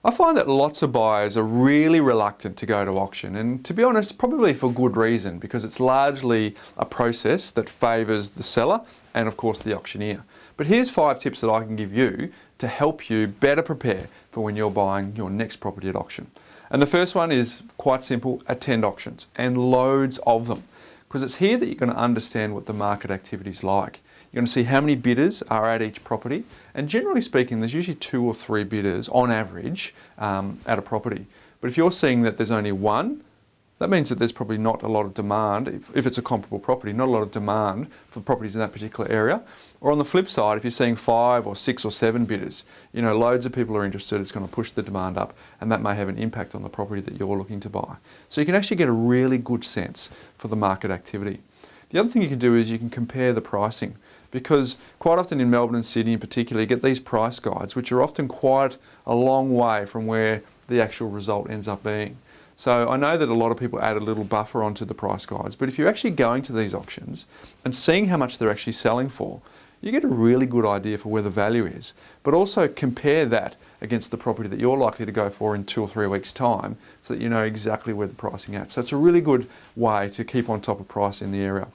I find that lots of buyers are really reluctant to go to auction, and to be honest, probably for good reason, because it's largely a process that favours the seller and of course the auctioneer. But here's 5 tips that I can give you to help you better prepare for when you're buying your next property at auction. And the first one is quite simple: attend auctions, and loads of them, because it's here that you're going to understand what the market activity is like. You're going to see how many bidders are at each property, and generally speaking there's usually 2 or 3 bidders on average at a property. But if you're seeing that there's only one, that means that there's probably not a lot of demand. If it's a comparable property, not a lot of demand for properties in that particular area. Or on the flip side, if you're seeing 5 or 6 or 7 bidders, you know, loads of people are interested, it's going to push the demand up, and that may have an impact on the property that you're looking to buy. So you can actually get a really good sense for the market activity. The other thing you can do is you can compare the pricing, because quite often in Melbourne and Sydney in particular, you get these price guides which are often quite a long way from where the actual result ends up being. So I know that a lot of people add a little buffer onto the price guides, but if you're actually going to these auctions and seeing how much they're actually selling for, you get a really good idea for where the value is. But also compare that against the property that you're likely to go for in 2 or 3 weeks' time, so that you know exactly where the pricing is at. So it's a really good way to keep on top of price in the area.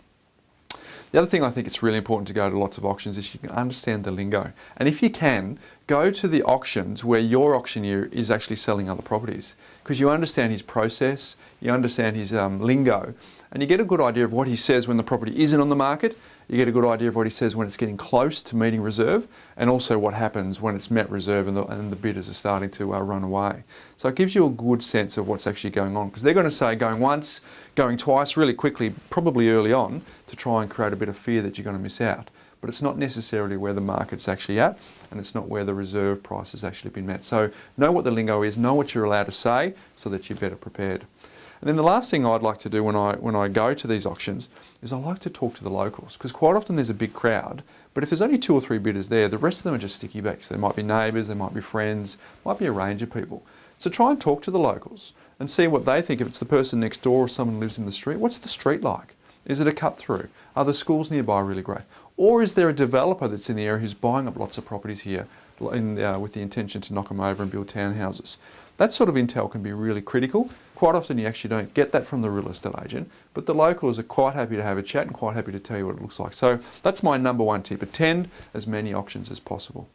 The other thing I think it's really important to go to lots of auctions is you can understand the lingo. And if you can, go to the auctions where your auctioneer is actually selling other properties, because you understand his process, you understand his lingo, and you get a good idea of what he says when the property isn't on the market. You get a good idea of what he says when it's getting close to meeting reserve, and also what happens when it's met reserve and the bidders are starting to run away. So it gives you a good sense of what's actually going on, because they're going to say going once, going twice really quickly, probably early on, to try and create a bit of fear that you're going to miss out. But it's not necessarily where the market's actually at, and it's not where the reserve price has actually been met. So know what the lingo is, know what you're allowed to say, so that you're better prepared. And then the last thing I'd like to do when I go to these auctions is I like to talk to the locals, because quite often there's a big crowd, but if there's only 2 or 3 bidders there, the rest of them are just sticky backs. They might be neighbours, they might be friends, might be a range of people. So try and talk to the locals and see what they think. If it's the person next door or someone who lives in the street, what's the street like? Is it a cut through? Are the schools nearby really great? Or is there a developer that's in the area who's buying up lots of properties here with the intention to knock them over and build townhouses? That sort of intel can be really critical. Quite often you actually don't get that from the real estate agent, but the locals are quite happy to have a chat and quite happy to tell you what it looks like. So that's my number 1 tip: attend as many auctions as possible.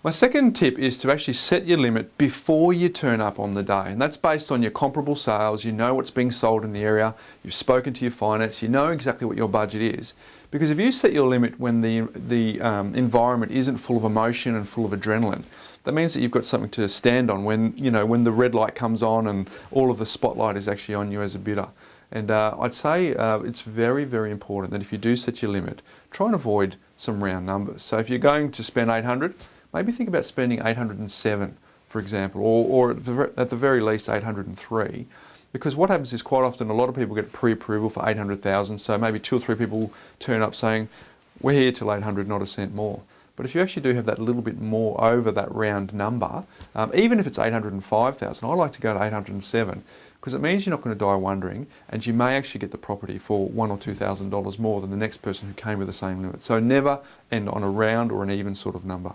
My second tip is to actually set your limit before you turn up on the day, and that's based on your comparable sales. You know what's being sold in the area, you've spoken to your finance, you know exactly what your budget is. Because if you set your limit when the environment isn't full of emotion and full of adrenaline, that means that you've got something to stand on when the red light comes on and all of the spotlight is actually on you as a bidder. And I'd say it's very, very important that if you do set your limit, try and avoid some round numbers. So if you're going to spend 800, maybe think about spending 807, for example, or at the very least 803. Because what happens is quite often a lot of people get pre-approval for 800,000, so maybe 2 or 3 people turn up saying, we're here till 800, not a cent more. But if you actually do have that little bit more over that round number, even if it's 805,000, I like to go to 807, because it means you're not going to die wondering, and you may actually get the property for $1,000 or $2,000 more than the next person who came with the same limit. So never end on a round or an even sort of number.